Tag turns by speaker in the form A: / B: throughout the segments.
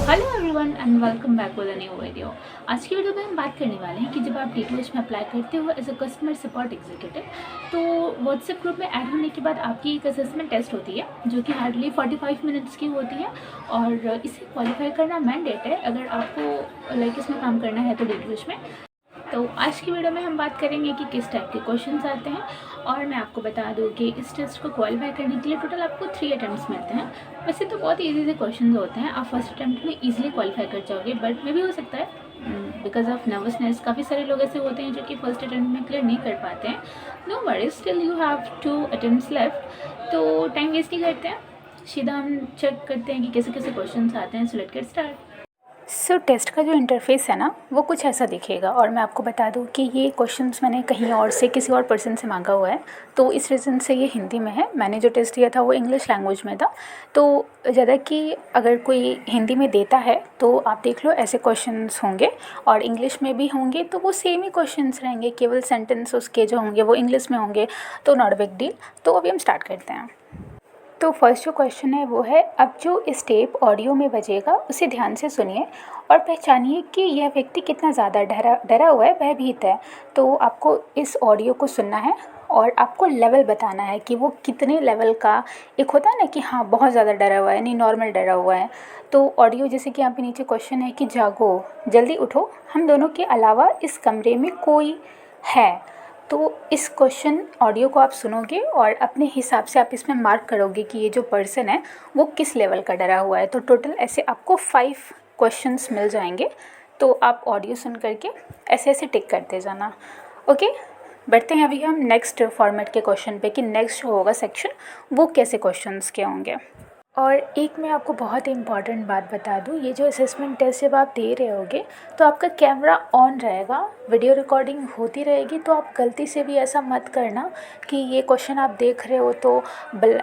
A: Hello everyone and welcome back with a new video. आज की video में हम बात करने वाले हैं कि जब आप DTH में अप्लाई करते हो as a customer support executive, तो व्हाट्सएप ग्रुप में ऐड होने के बाद आपकी एक असेसमेंट टेस्ट होती है जो कि हार्डली 45 मिनट्स की होती है और इसे क्वालिफाई करना मैंडेट है अगर आपको इसमें काम करना है तो DTH में। तो आज की वीडियो में हम बात करेंगे कि किस टाइप के क्वेश्चंस आते हैं और मैं आपको बता दूं कि इस टेस्ट को क्वालिफाई करने के लिए टोटल आपको 3 अटेम्प्ट्स मिलते हैं। वैसे तो बहुत इजी से क्वेश्चंस होते हैं, आप फर्स्ट अटेम्प्ट में इजीली क्वालिफाई कर जाओगे, बट मे भी हो सकता है बिकॉज ऑफ नर्वसनेस काफ़ी सारे लोग ऐसे होते हैं जो कि फर्स्ट अटेम्प्ट में क्लियर नहीं कर पाते हैं। No worries, still you have 2 attempts left, तो टाइम वेस्ट नहीं करते हैं, सीधा हम चेक करते हैं कि कैसे कैसे क्वेश्चन आते हैं। So let's get start.
B: Test का जो इंटरफेस है ना वो कुछ ऐसा दिखेगा और मैं आपको बता दूं कि ये क्वेश्चंस मैंने कहीं और से किसी और पर्सन से मांगा हुआ है, तो इस रीज़न से ये हिंदी में है। मैंने जो टेस्ट दिया था वो इंग्लिश लैंग्वेज में था, तो ज़्यादा कि अगर कोई हिंदी में देता है तो आप देख लो ऐसे क्वेश्चंस होंगे और इंग्लिश में भी होंगे तो वो सेम ही क्वेश्चंस रहेंगे, केवल सेंटेंस उसके जो होंगे वो इंग्लिश में होंगे, तो नॉट बिग डील। तो अभी हम स्टार्ट करते हैं। तो फर्स्ट जो क्वेश्चन है वो है, अब जो स्टेप ऑडियो में बजेगा उसे ध्यान से सुनिए और पहचानिए कि यह व्यक्ति कितना ज़्यादा डरा डरा हुआ है, भयभीत है। तो आपको इस ऑडियो को सुनना है और आपको लेवल बताना है कि वो कितने लेवल का। एक होता है ना कि हाँ बहुत ज़्यादा डरा हुआ है, नहीं नॉर्मल डरा हुआ है। तो ऑडियो जैसे कि यहाँ पे नीचे क्वेश्चन है कि जागो, जल्दी उठो, हम दोनों के अलावा इस कमरे में कोई है। तो इस क्वेश्चन ऑडियो को आप सुनोगे और अपने हिसाब से आप इसमें मार्क करोगे कि ये जो पर्सन है वो किस लेवल का डरा हुआ है। तो टोटल ऐसे आपको 5 क्वेश्चंस मिल जाएंगे, तो आप ऑडियो सुन करके ऐसे ऐसे टिक करते जाना। ओके, बढ़ते हैं अभी हम नेक्स्ट फॉर्मेट के क्वेश्चन पे कि नेक्स्ट जो होगा सेक्शन वो कैसे क्वेश्चंस के होंगे। और एक मैं आपको बहुत इंपॉर्टेंट बात बता दूँ, ये जो असेसमेंट टेस्ट जब आप दे रहे होगे तो आपका कैमरा ऑन रहेगा, वीडियो रिकॉर्डिंग होती रहेगी। तो आप गलती से भी ऐसा मत करना कि ये क्वेश्चन आप देख रहे हो तो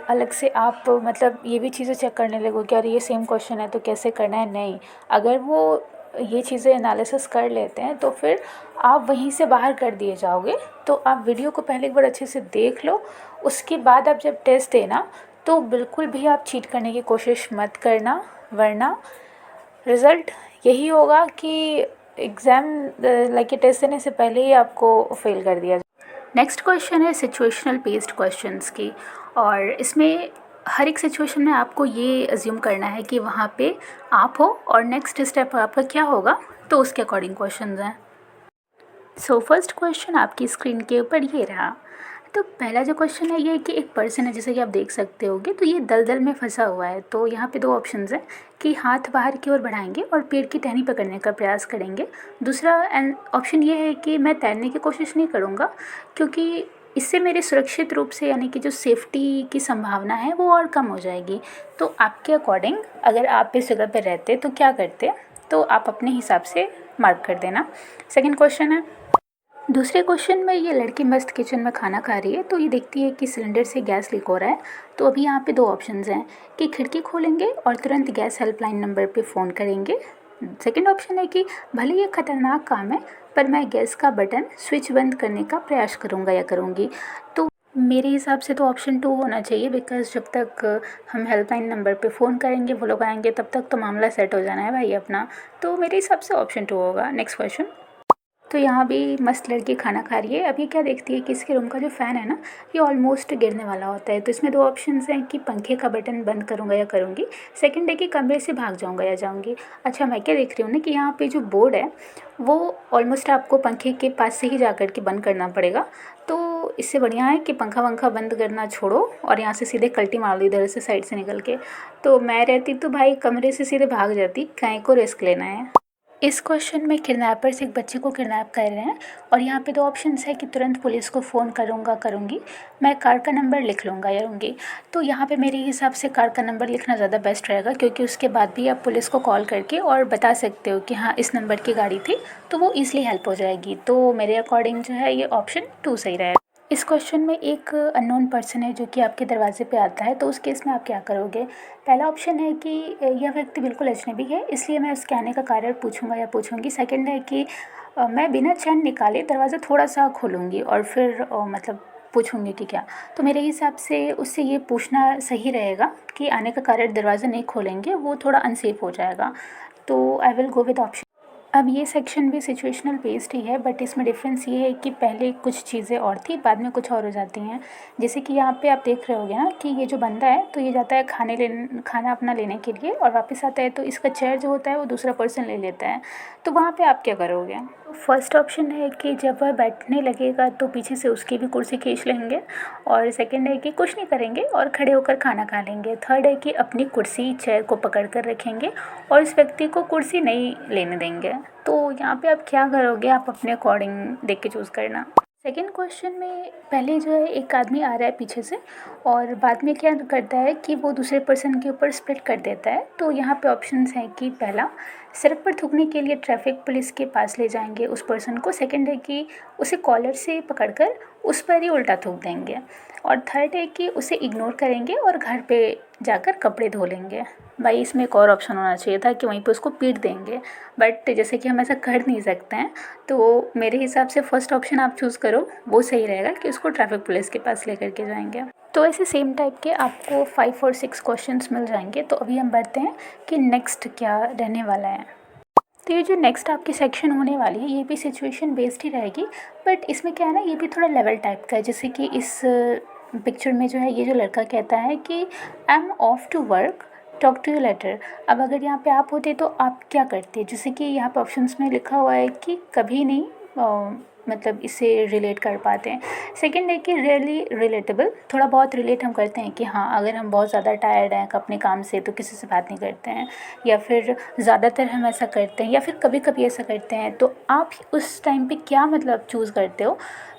B: अलग से आप मतलब ये भी चीज़ें चेक करने लगो कि यार ये सेम क्वेश्चन है तो कैसे करना है। नहीं, अगर वो ये चीज़ें एनालिसिस कर लेते हैं तो फिर आप वहीं से बाहर कर दिए जाओगे। तो आप वीडियो को पहले एक बार अच्छे से देख लो, उसके बाद आप जब टेस्ट देना तो बिल्कुल भी आप चीट करने की कोशिश मत करना, वरना रिज़ल्ट यही होगा कि एग्ज़ाम टेस्ट देने से पहले ही आपको फेल कर दिया जाए। नेक्स्ट क्वेश्चन है सिचुएशनल बेस्ड क्वेश्चंस की, और इसमें हर एक सिचुएशन में आपको ये अज्यूम करना है कि वहाँ पे आप हो और नेक्स्ट स्टेप आपका क्या होगा, तो उसके अकॉर्डिंग क्वेश्चंस हैं। सो फर्स्ट क्वेश्चन आपकी स्क्रीन के ऊपर ये रहा। तो पहला जो क्वेश्चन है ये कि एक पर्सन है, जैसे कि आप देख सकते होगे, तो ये दलदल में फंसा हुआ है। तो यहाँ पे 2 ऑप्शंस हैं कि हाथ बाहर की ओर बढ़ाएंगे और पेड़ की टहनी पकड़ने का प्रयास करेंगे। दूसरा ऑप्शन ये है कि मैं तैरने की कोशिश नहीं करूँगा क्योंकि इससे मेरे सुरक्षित रूप से यानी कि जो सेफ्टी की संभावना है वो और कम हो जाएगी। तो आपके अकॉर्डिंग अगर आप इस जगह पर रहते तो क्या करते, तो आप अपने हिसाब से मार्क कर देना। सेकेंड क्वेश्चन है, दूसरे क्वेश्चन में ये लड़की मस्त किचन में खाना खा रही है, तो ये देखती है कि सिलेंडर से गैस लीक हो रहा है। तो अभी यहाँ पे 2 ऑप्शंस हैं कि खिड़की खोलेंगे और तुरंत गैस हेल्पलाइन नंबर पे फ़ोन करेंगे। सेकंड ऑप्शन है कि भले ये खतरनाक काम है पर मैं गैस का बटन स्विच बंद करने का प्रयास करूँगा या करूँगी। तो मेरे हिसाब से तो ऑप्शन 2 होना चाहिए, बिकॉज़ जब तक हम हेल्पलाइन नंबर पे फ़ोन करेंगे, वो लोग आएंगे, तब तक तो मामला सेट हो जाना है भाई अपना। तो मेरे हिसाब से ऑप्शन 2 होगा। नेक्स्ट क्वेश्चन, तो यहाँ भी मस्त लड़की खाना खा रही है। अब ये क्या देखती है कि इसके रूम का जो फ़ैन है ना ये ऑलमोस्ट गिरने वाला होता है। तो इसमें 2 ऑप्शंस हैं कि पंखे का बटन बंद करूँगा या करूँगी। सेकंड है कि कमरे से भाग जाऊँगा या जाऊँगी। अच्छा, मैं क्या देख रही हूँ ना कि यहाँ पे जो बोर्ड है वो ऑलमोस्ट आपको पंखे के पास से ही जा कर के बंद करना पड़ेगा। तो इससे बढ़िया है कि पंखा वंखा बंद करना छोड़ो और यहाँ से सीधे कल्टी मार लो इधर से साइड से निकल के। तो मैं रहती तो भाई कमरे से सीधे भाग जाती, काहे को रिस्क लेना है। इस क्वेश्चन में किडनैपर्स एक बच्चे को किडनैप कर रहे हैं और यहाँ पे 2 ऑप्शंस है कि तुरंत पुलिस को फ़ोन करूँगा, करूँगी, मैं कार का नंबर लिख लूँगा या लूँगी। तो यहाँ पे मेरे हिसाब से कार का नंबर लिखना ज़्यादा बेस्ट रहेगा, क्योंकि उसके बाद भी आप पुलिस को कॉल करके और बता सकते हो कि हाँ इस नंबर की गाड़ी थी, तो वो ईज़िली हेल्प हो जाएगी। तो मेरे अकॉर्डिंग जो है ये ऑप्शन 2 सही रहेगा। इस क्वेश्चन में एक अननोन पर्सन है जो कि आपके दरवाजे पे आता है, तो उस केस में आप क्या करोगे। पहला ऑप्शन है कि यह व्यक्ति बिल्कुल अजनबी है, इसलिए मैं उसके आने का कारण पूछूंगा या पूछूंगी। सेकंड है कि मैं बिना चैन निकाले दरवाज़ा थोड़ा सा खोलूँगी और फिर मतलब पूछूंगी कि क्या। तो मेरे हिसाब से उससे ये पूछना सही रहेगा कि आने का कारण दरवाज़ा नहीं खोलेंगे, वो थोड़ा अनसेफ हो जाएगा। तो I will go with option. अब ये सेक्शन भी सिचुएशनल बेस्ड ही है, बट इसमें डिफरेंस ये है कि पहले कुछ चीज़ें और थी, बाद में कुछ और हो जाती हैं। जैसे कि यहाँ पे आप देख रहे होगे ना कि ये जो बंदा है तो ये जाता है खाना अपना लेने के लिए और वापस आता है तो इसका चेयर जो होता है वो दूसरा पर्सन ले लेता है। तो वहाँ पे आप क्या करोगे? फर्स्ट ऑप्शन है कि जब वह बैठने लगेगा तो पीछे से उसकी भी कुर्सी खींच लेंगे, और सेकंड है कि कुछ नहीं करेंगे और खड़े होकर खाना खा लेंगे। थर्ड है कि अपनी कुर्सी चेयर को पकड़ कर रखेंगे और इस व्यक्ति को कुर्सी नहीं लेने देंगे। तो यहाँ पे आप क्या करोगे? आप अपने अकॉर्डिंग देख के चूज़ करना। सेकेंड क्वेश्चन में पहले जो है एक आदमी आ रहा है पीछे से और बाद में क्या करता है कि वो दूसरे पर्सन के ऊपर स्प्लिट कर देता है। तो यहाँ पे ऑप्शंस हैं कि पहला, सड़क पर थूकने के लिए ट्रैफिक पुलिस के पास ले जाएंगे उस पर्सन को। सेकंड है कि उसे कॉलर से पकड़कर उस पर ही उल्टा थूक देंगे। और थर्ड है कि उसे इग्नोर करेंगे और घर पे जाकर कपड़े धो लेंगे। भाई इसमें एक और ऑप्शन होना चाहिए था कि वहीं पे उसको पीट देंगे, बट जैसे कि हम ऐसा कर नहीं सकते हैं तो मेरे हिसाब से फर्स्ट ऑप्शन आप चूज़ करो, वो सही रहेगा कि उसको ट्रैफिक पुलिस के पास लेकर के जाएंगे। तो ऐसे सेम टाइप के आपको 5 और 6 क्वेश्चंस मिल जाएंगे। तो अभी हम बढ़ते हैं कि नेक्स्ट क्या रहने वाला है। तो ये जो नेक्स्ट आपकी सेक्शन होने वाली है ये भी सिचुएशन बेस्ड ही रहेगी, बट इसमें क्या है ना, ये भी थोड़ा लेवल टाइप का है। जैसे कि इस पिक्चर में जो है ये जो लड़का कहता है कि I am off to work, talk to you later. अब अगर यहाँ पे आप होते तो आप क्या करते? जैसे कि यहाँ पे ऑप्शंस में लिखा हुआ है कि कभी नहीं मतलब इसे रिलेट कर पाते हैं। सेकंड है कि रियली रिलेटेबल, थोड़ा बहुत रिलेट हम करते हैं कि हाँ अगर हम बहुत ज़्यादा टायर्ड हैं अपने काम से तो किसी से बात नहीं करते हैं, या फिर ज़्यादातर हम ऐसा करते हैं, या फिर कभी कभी ऐसा करते हैं। तो आप उस टाइम पे क्या मतलब चूज़ करते हो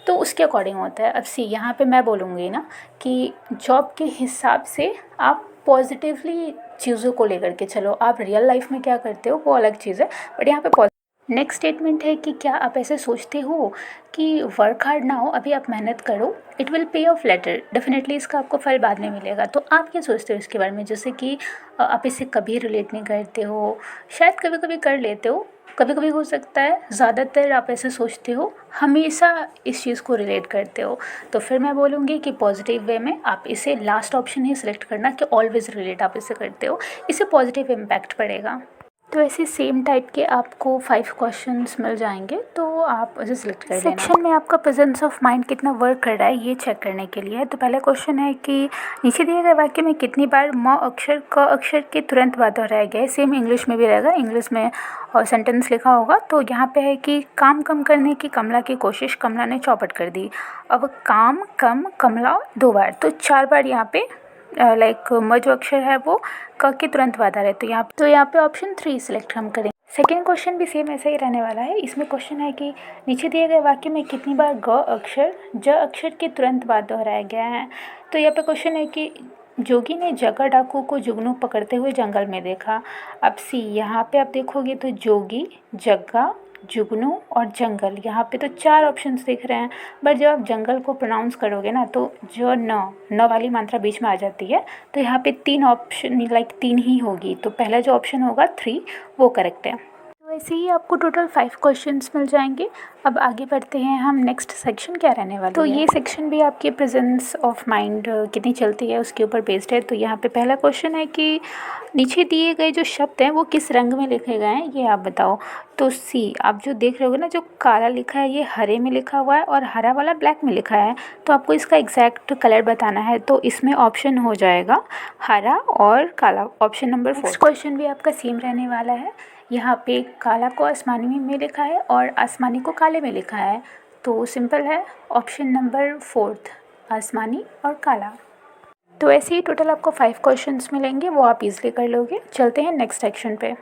B: तो उसके अकॉर्डिंग होता है। अब सी यहाँ पे मैं बोलूँगी ना कि जॉब के हिसाब से आप पॉजिटिवली चीज़ों को लेकर के चलो। आप रियल लाइफ में क्या करते हो वो अलग चीज़ है, बट यहाँ पे नेक्स्ट स्टेटमेंट है कि क्या आप ऐसे सोचते हो कि वर्क हार्ड ना हो, अभी आप मेहनत करो, it will pay off later, definitely इसका आपको फल बाद में मिलेगा। तो आप क्या सोचते हो इसके बारे में? जैसे कि आप इसे कभी रिलेट नहीं करते हो, शायद कभी कभी कर लेते हो, कभी कभी हो सकता है, ज़्यादातर आप ऐसे सोचते हो, हमेशा इस चीज़ को रिलेट करते हो। तो फिर मैं बोलूँगी कि पॉजिटिव वे में आप इसे लास्ट ऑप्शन ही सिलेक्ट करना कि ऑलवेज़ रिलेट आप इसे करते हो, इससे पॉजिटिव इम्पैक्ट पड़ेगा। तो ऐसे सेम टाइप के आपको 5 क्वेश्चंस मिल जाएंगे, तो आप उसे सिलेक्ट कर लेना। सेक्शन में आपका प्रेजेंस ऑफ माइंड कितना वर्क कर रहा है ये चेक करने के लिए। तो पहला क्वेश्चन है कि नीचे दिए गए वाक्य में कितनी बार म अक्षर क अक्षर के तुरंत बाद दोहराया गया है। सेम इंग्लिश में भी रहेगा, इंग्लिश में और सेंटेंस लिखा होगा। तो यहाँ पे है कि काम कम करने की कमला की कोशिश, कमला ने चौपट कर दी। अब काम कम कमला 2 बार, तो 4 बार यहाँ पे लाइक म जो अक्षर है वो क के तुरंत बाद आ रहा है। तो यहाँ पे ऑप्शन 3 सिलेक्ट हम करेंगे। सेकेंड क्वेश्चन भी सेम ऐसा ही रहने वाला है। इसमें क्वेश्चन है कि नीचे दिए गए वाक्य में कितनी बार ग अक्षर ज अक्षर के तुरंत बाद दोहराया गया है। तो यहाँ पे क्वेश्चन है कि जोगी ने जग्गा डाकू को जुगनू पकड़ते हुए जंगल में देखा। अब सी यहाँ पे आप देखोगे तो जोगी, जग्गा, जुगनू और जंगल, यहाँ पे तो 4 ऑप्शंस दिख रहे हैं, बट जब आप जंगल को प्रोनाउंस करोगे ना तो जो न वाली मात्रा बीच में आ जाती है, तो यहाँ पे 3 ऑप्शन लाइक 3 ही होगी। तो पहला जो ऑप्शन होगा 3 वो करेक्ट है। तो ऐसे ही आपको टोटल 5 क्वेश्चंस मिल जाएंगे। अब आगे बढ़ते हैं हम, नेक्स्ट सेक्शन क्या रहने वाला है। तो ये सेक्शन भी आपकी प्रेजेंस ऑफ माइंड कितनी चलती है उसके ऊपर बेस्ड है। तो यहाँ पे पहला क्वेश्चन है कि नीचे दिए गए जो शब्द हैं वो किस रंग में लिखे गए हैं ये आप बताओ। तो सी आप जो देख रहे होगे ना, जो काला लिखा है ये हरे में लिखा हुआ है और हरा वाला ब्लैक में लिखा है। तो आपको इसका एग्जैक्ट कलर बताना है, तो इसमें ऑप्शन हो जाएगा हरा और काला, ऑप्शन नंबर 4। क्वेश्चन भी आपका सेम रहने वाला है। यहाँ पे काला को आसमानी में लिखा है और आसमानी को काले में लिखा है। तो सिंपल है, ऑप्शन नंबर 4 आसमानी और काला। तो ऐसे ही टोटल आपको 5 क्वेश्चंस मिलेंगे, वो आप इजीली कर लोगे। चलते हैं नेक्स्ट सेक्शन पे।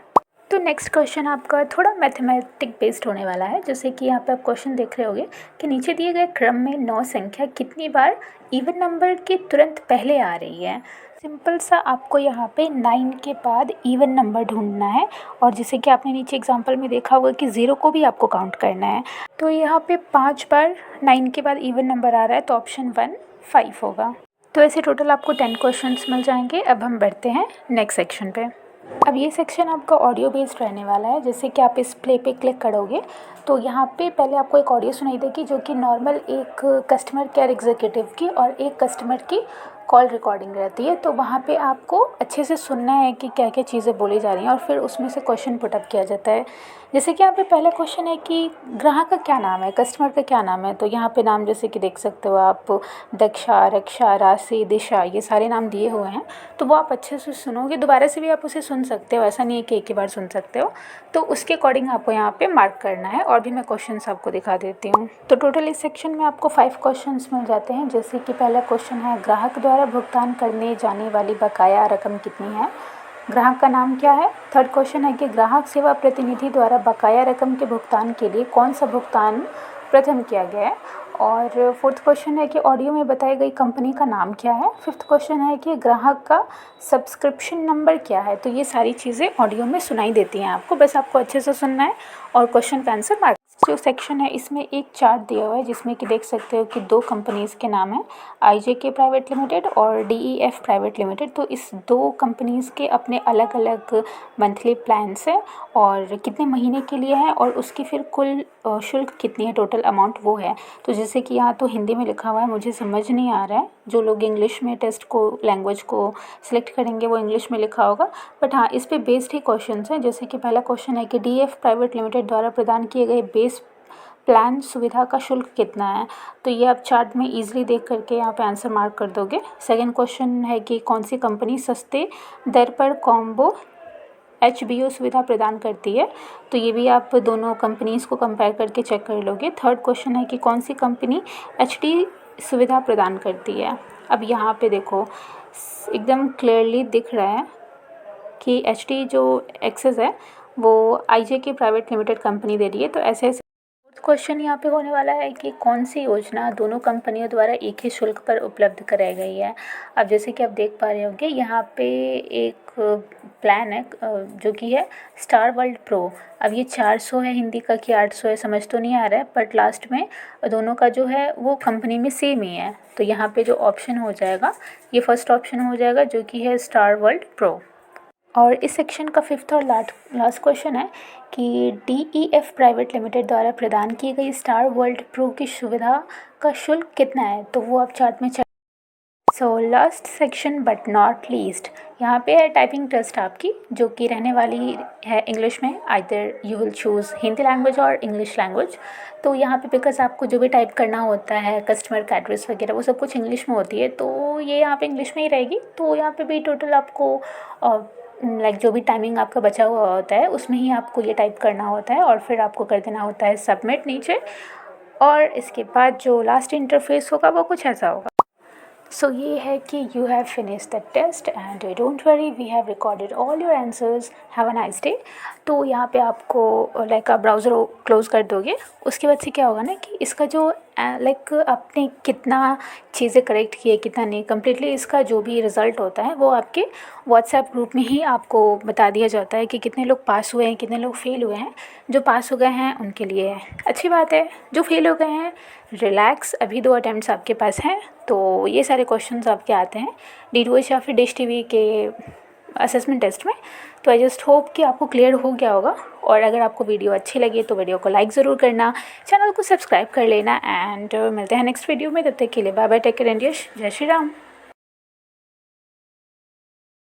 B: तो नेक्स्ट क्वेश्चन आपका थोड़ा मैथमेटिक बेस्ड होने वाला है। जैसे कि यहाँ पे आप क्वेश्चन देख रहे होगे कि नीचे दिए गए क्रम में 9 संख्या कितनी बार इवन नंबर के तुरंत पहले आ रही है। सिंपल सा आपको यहाँ पे 9 के बाद इवन नंबर ढूंढना है, और जैसे कि आपने नीचे एग्जांपल में देखा होगा कि 0 को भी आपको काउंट करना है। तो यहाँ पे 5 बार 9 के बाद इवन नंबर आ रहा है, तो ऑप्शन 1 5 होगा। तो ऐसे टोटल आपको 10 क्वेश्चंस मिल जाएंगे। अब हम बढ़ते हैं नेक्स्ट सेक्शन पे। अब ये सेक्शन आपका ऑडियो बेस्ड रहने वाला है। जैसे कि आप इस प्ले पे क्लिक करोगे तो यहाँ पे पहले आपको एक ऑडियो सुनाई देगी जो कि नॉर्मल एक कस्टमर केयर एग्जीक्यूटिव की और एक कस्टमर की कॉल रिकॉर्डिंग रहती है, तो वहाँ पे आपको अच्छे से सुनना है कि क्या क्या चीज़ें बोली जा रही हैं और फिर उसमें से क्वेश्चन पुटअप किया जाता है। जैसे कि यहाँ पे पहला क्वेश्चन है कि ग्राहक का क्या नाम है, कस्टमर का क्या नाम है। तो यहाँ पे नाम जैसे कि देख सकते हो आप, दक्षा, रक्षा, राशि, दिशा, ये सारे नाम दिए हुए हैं। तो वो आप अच्छे से सुनोगे, दोबारा से भी आप उसे सुन सकते हो, ऐसा नहीं है कि एक ही बार सुन सकते हो। तो उसके अकॉर्डिंग आपको यहाँ पे मार्क करना है। और भी मैं क्वेश्चंस आपको दिखा देती हूँ। तो टोटल इस सेक्शन में आपको 5 क्वेश्चंस मिल जाते हैं। जैसे कि पहला क्वेश्चन है, ग्राहक द्वारा भुगतान करने जाने वाली बकाया रकम कितनी है, ग्राहक का नाम क्या है। थर्ड क्वेश्चन है कि ग्राहक सेवा प्रतिनिधि द्वारा बकाया रकम के भुगतान के लिए कौन सा भुगतान प्रथम किया गया है। और फोर्थ क्वेश्चन है कि ऑडियो में बताई गई कंपनी का नाम क्या है। फिफ्थ क्वेश्चन है कि ग्राहक का सब्सक्रिप्शन नंबर क्या है। तो ये सारी चीज़ें ऑडियो में सुनाई देती हैं आपको, बस आपको अच्छे से सुनना है और क्वेश्चन का आंसर मार्क। जो सेक्शन है इसमें एक चार्ट दिया हुआ है जिसमें कि देख सकते हो कि 2 कंपनीज़ के नाम हैं, IJK प्राइवेट लिमिटेड और DEF प्राइवेट लिमिटेड। तो इस 2 कंपनीज़ के अपने अलग अलग मंथली प्लान्स हैं और कितने महीने के लिए है और उसकी फिर कुल शुल्क कितनी है, टोटल अमाउंट वो है। तो जैसे कि यहाँ तो हिंदी में लिखा हुआ है, मुझे समझ नहीं आ रहा है। जो लोग इंग्लिश में टेस्ट को लैंग्वेज को सिलेक्ट करेंगे वो इंग्लिश में लिखा होगा, बट हाँ इस पे बेस्ड ही क्वेश्चन हैं। जैसे कि पहला क्वेश्चन है कि DEF प्राइवेट लिमिटेड द्वारा प्रदान किए गए बेस प्लान सुविधा का शुल्क कितना है। तो ये आप चार्ट में इजीली देख करके यहाँ पे आंसर मार्क कर दोगे। सेकंड क्वेश्चन है कि कौन सी कंपनी सस्ते दर पर कॉम्बो HBO सुविधा प्रदान करती है। तो ये भी आप दोनों कंपनीज़ को कंपेयर करके चेक कर लोगे। थर्ड क्वेश्चन है कि कौन सी कंपनी HD सुविधा प्रदान करती है। अब यहाँ पे देखो एकदम क्लियरली दिख रहा है कि HD जो एक्सेस है वो IJK प्राइवेट लिमिटेड कंपनी दे रही है। तो ऐसे ऐसे क्वेश्चन यहाँ पे होने वाला है कि कौन सी योजना दोनों कंपनियों द्वारा एक ही शुल्क पर उपलब्ध कराई गई है। अब जैसे कि आप देख पा रहे होंगे यहाँ पे एक प्लान है जो कि है स्टार वर्ल्ड प्रो। अब ये 400 है हिंदी का कि 800 है समझ तो नहीं आ रहा है, बट लास्ट में दोनों का जो है वो कंपनी में सेम ही है। तो यहाँ पे जो ऑप्शन हो जाएगा ये फर्स्ट ऑप्शन हो जाएगा जो कि है स्टार वर्ल्ड प्रो। और इस सेक्शन का 5th और लास्ट क्वेश्चन है कि DEF प्राइवेट लिमिटेड द्वारा प्रदान की गई स्टार वर्ल्ड प्रो की सुविधा का शुल्क कितना है। तो वो आप चार्ट में check. So last section but not least, यहाँ पे है टाइपिंग टेस्ट आपकी जो कि रहने वाली है इंग्लिश में। Either you will choose Hindi language और इंग्लिश लैंग्वेज। तो यहाँ पे बिकॉज आपको जो भी टाइप करना होता है कस्टमर का एड्रेस वगैरह वो सब कुछ इंग्लिश में होती है, तो ये यहाँ पे इंग्लिश में ही रहेगी। तो यहाँ पे भी टोटल आपको लाइक जो भी टाइमिंग आपका बचा हुआ होता है उसमें ही आपको ये टाइप करना होता है और फिर आपको कर देना होता है सबमिट नीचे। और इसके बाद जो लास्ट इंटरफेस होगा वो कुछ ऐसा होगा। सो ये है कि you have finish the test and don't worry we have recorded all your answers, have a nice day. तो यहाँ पे आपको लाइक आप ब्राउज़र क्लोज़ कर दोगे, उसके बाद से क्या होगा ना कि इसका जो लाइक आपने कितना चीज़ें करेक्ट की है कितना नहीं, कम्प्लीटली इसका जो भी रिज़ल्ट होता है वो आपके व्हाट्सएप ग्रुप में ही आपको बता दिया जाता है कि कितने लोग पास हुए हैं कितने लोग फेल हुए हैं। जो पास हो गए हैं उनके लिए अच्छी बात है, जो फेल हो गए हैं रिलैक्स, अभी 2 अटैम्प्ट्स आपके पास हैं। तो ये सारे क्वेश्चंस आपके आते हैं DOH या फिर डिश TV के असेसमेंट टेस्ट में। तो आई जस्ट होप कि आपको क्लियर हो गया होगा। और अगर आपको वीडियो अच्छी लगी तो वीडियो को लाइक ज़रूर करना, चैनल को सब्सक्राइब कर लेना एंड मिलते हैं नेक्स्ट वीडियो में। तब तक के लिए bye bye, take care and जय श्री राम।